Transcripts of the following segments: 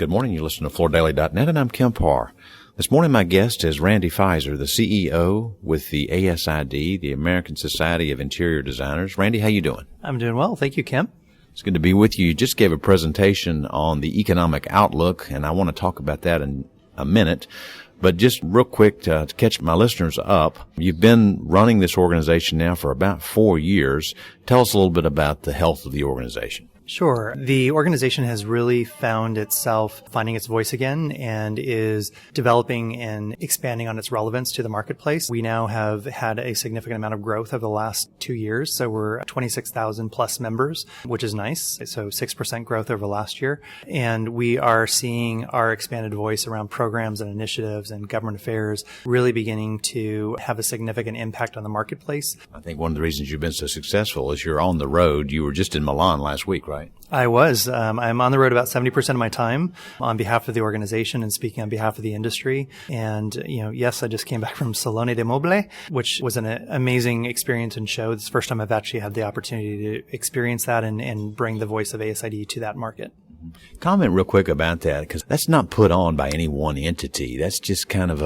Good morning. You listen to FloorDaily.net, and I'm Kemp Harr. This morning, my guest is Randy Fiser, the CEO with the ASID, the American Society of Interior Designers. Randy, how you doing? I'm doing well. Thank you, Kemp. It's good to be with you. You just gave a presentation on the economic outlook, and I want to talk about that in a minute. But just real quick to catch my listeners up, you've been running this organization now for about 4 years. Tell us a little bit about the health of the organization. Sure. The organization has really found itself finding its voice again and is developing and expanding on its relevance to the marketplace. We now have had a significant amount of growth over the last 2 years. So we're 26,000 plus members, which is nice. So 6% growth over last year. And we are seeing our expanded voice around programs and initiatives and government affairs really beginning to have a significant impact on the marketplace. I think one of the reasons you've been so successful is you're on the road. You were just in Milan last week, right? I was. I'm on the road about 70% of my time on behalf of the organization and speaking on behalf of the industry. And, yes, I just came back from Salone del Mobile, which was an amazing experience and show. It's the first time I've actually had the opportunity to experience that and bring the voice of ASID to that market. Comment real quick about that, because that's not put on by any one entity. That's just kind of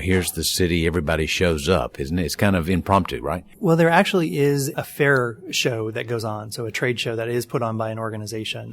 here's the city, everybody shows up, isn't it? It's kind of impromptu, right? Well, there actually is a fair show that goes on, so a trade show that is put on by an organization.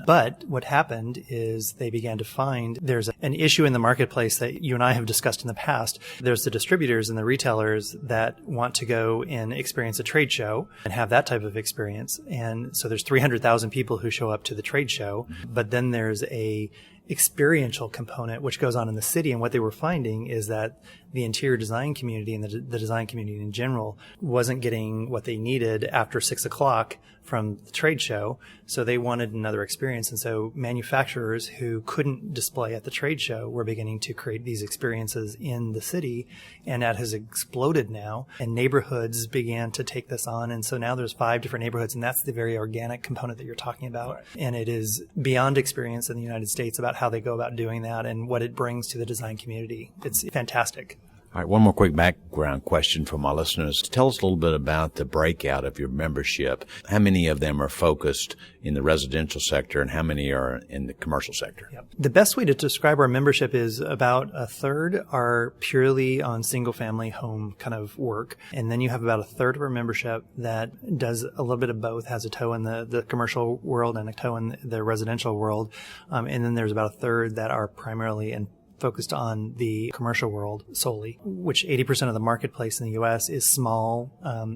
But what happened is they began to find there's an issue in the marketplace that you and I have discussed in the past. There's the distributors and the retailers that want to go and experience a trade show and have that type of experience. And so there's 300,000 people who show up to the trade show, but then there's a experiential component which goes on in the city. And what they were finding is that the interior design community and the design community in general wasn't getting what they needed after 6 o'clock from the trade show. So they wanted another experience. And so manufacturers who couldn't display at the trade show were beginning to create these experiences in the city. And that has exploded now. And neighborhoods began to take this on. And so now there's 5 different neighborhoods. And that's the very organic component that you're talking about. Right. And it is beyond experience in the United States about how they go about doing that and what it brings to the design community. It's fantastic. All right, one more quick background question for my listeners. Tell us a little bit about the breakout of your membership. How many of them are focused in the residential sector and how many are in the commercial sector? Yep. The best way to describe our membership is about a third are purely on single-family home kind of work. And then you have about a third of our membership that does a little bit of both, has a toe in the commercial world and a toe in the residential world. And then there's about a third that are primarily focused on the commercial world solely, which 80% of the marketplace in the U.S. is small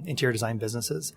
interior design businesses.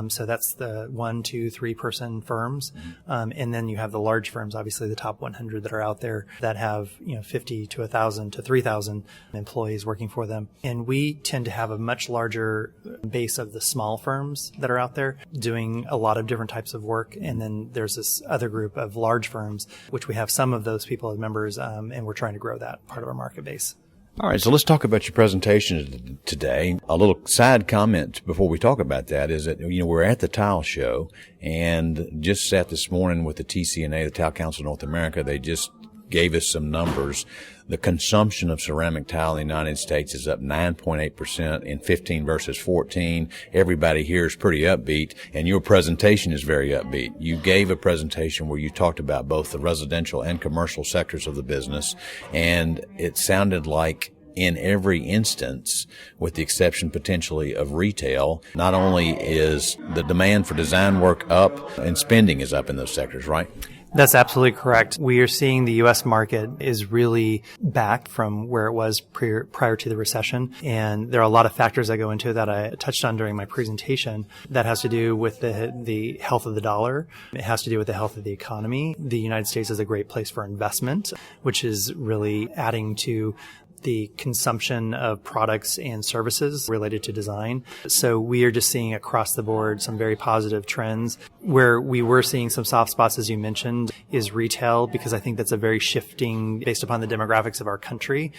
So that's the 1, 2, 3 person firms. And then you have the large firms, obviously the top 100 that are out there that have 50 to 1,000 to 3,000 employees working for them. And we tend to have a much larger base of the small firms that are out there doing a lot of different types of work. And then there's this other group of large firms, which we have some of those people as members, and we're trying to grow that part of our market base. All right, so let's talk about your presentation today. A little side comment before we talk about that is that, we're at the tile show and just sat this morning with the TCNA, the Tile Council of North America. They just gave us some numbers. The consumption of ceramic tile in the United States is up 9.8% in 15 versus 14. Everybody here is pretty upbeat, and your presentation is very upbeat. You gave a presentation where you talked about both the residential and commercial sectors of the business, and it sounded like in every instance, with the exception potentially of retail, not only is the demand for design work up and spending is up in those sectors, right? That's absolutely correct. We are seeing the U.S. market is really back from where it was prior to the recession. And there are a lot of factors that go into it that I touched on during my presentation. That has to do with the health of the dollar. It has to do with the health of the economy. The United States is a great place for investment, which is really adding to the consumption of products and services related to design. So we are just seeing across the board some very positive trends. Where we were seeing some soft spots, as you mentioned, is retail, because I think that's a very shifting, based upon the demographics of our country,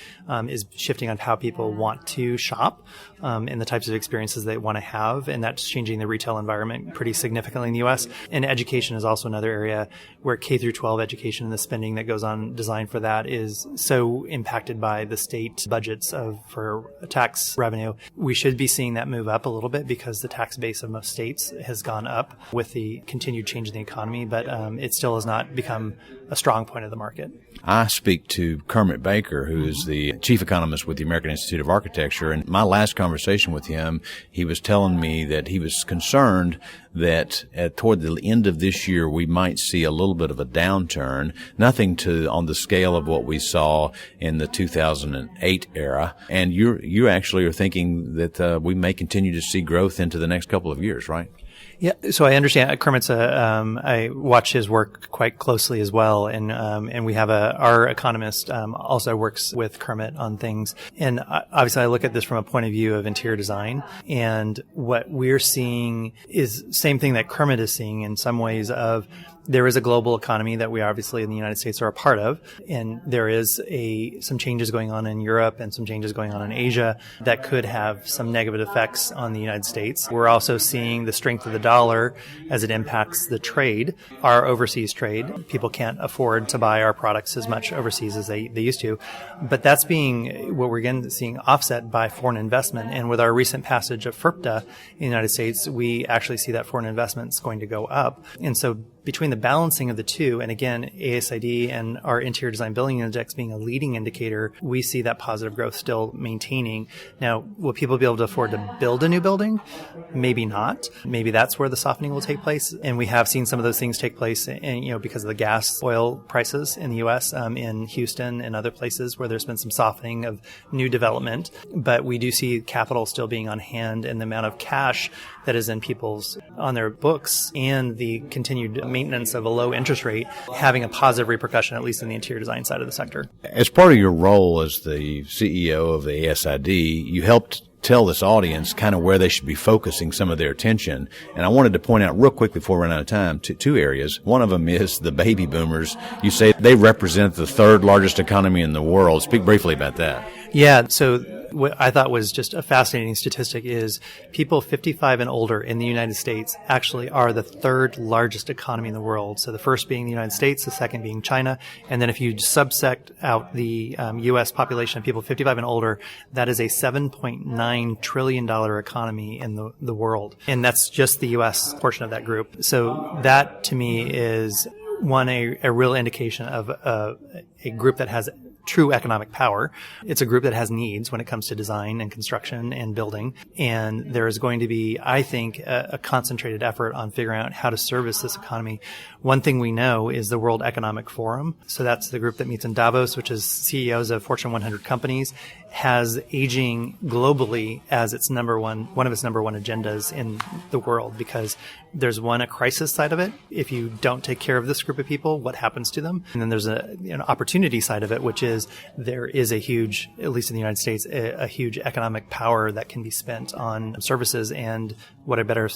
is shifting on how people want to shop and the types of experiences they want to have. And that's changing the retail environment pretty significantly in the U.S. And education is also another area where K through 12 education and the spending that goes on design for that is so impacted by the state budgets for tax revenue. We should be seeing that move up a little bit because the tax base of most states has gone up with the the continued change in the economy, but it still has not become a strong point of the market. I speak to Kermit Baker, who is the chief economist with the American Institute of Architecture. And my last conversation with him, he was telling me that he was concerned that toward the end of this year, we might see a little bit of a downturn, nothing on the scale of what we saw in the 2008 era. And you actually are thinking that we may continue to see growth into the next couple of years, right? Yeah, so I understand. Kermit's I watch his work quite closely as well, and we have our economist also works with Kermit on things. And obviously, I look at this from a point of view of interior design, and what we're seeing is same thing that Kermit is seeing in some ways. Of there is a global economy that we obviously in the United States are a part of, and there is some changes going on in Europe and some changes going on in Asia that could have some negative effects on the United States. We're also seeing the strength of the dollar as it impacts the trade, our overseas trade. People can't afford to buy our products as much overseas as they used to, but that's what we're again seeing offset by foreign investment. And with our recent passage of FIRPTA in the United States, we actually see that foreign investment is going to go up. And so between the balancing of the two, and again, ASID and our interior design building index being a leading indicator, we see that positive growth still maintaining. Now, will people be able to afford to build a new building? Maybe not. Maybe that's where the softening will take place. And we have seen some of those things take place because of the gas oil prices in the U.S., in Houston and other places where there's been some softening of new development. But we do see capital still being on hand, and the amount of cash that is on their books and the continued maintenance of a low interest rate having a positive repercussion, at least in the interior design side of the sector. As part of your role as the CEO of the ASID, you helped tell this audience kind of where they should be focusing some of their attention. And I wanted to point out real quickly before we run out of time two areas. One of them is the baby boomers. You say they represent the third largest economy in the world. Speak briefly about that. Yeah, so what I thought was just a fascinating statistic is people 55 and older in the United States actually are the third largest economy in the world. So the first being the United States, the second being China. And then if you subsect out the U.S. population of people 55 and older, that is a $7.9 trillion economy in the world. And that's just the U.S. portion of that group. So that to me is a real indication of a group that has true economic power. It's a group that has needs when it comes to design and construction and building. And there is going to be, I think, a concentrated effort on figuring out how to service this economy. One thing we know is the World Economic Forum. So that's the group that meets in Davos, which is CEOs of Fortune 100 companies, has aging globally as its one of its number one agendas in the world, because there's a crisis side of it. If you don't take care of this group of people, what happens to them? And then there's an opportunity side of it, which is there is a huge, at least in the United States, a huge economic power that can be spent on services, and what a better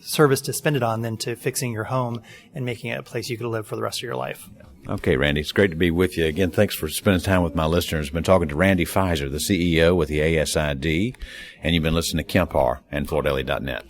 service to spend it on than to fixing your home and making it a place you could live for the rest of your life. Okay, Randy, it's great to be with you. Again, thanks for spending time with my listeners. I've been talking to Randy Fiser, the CEO with the ASID, and you've been listening to Kemp Harr and FloorDaily.net.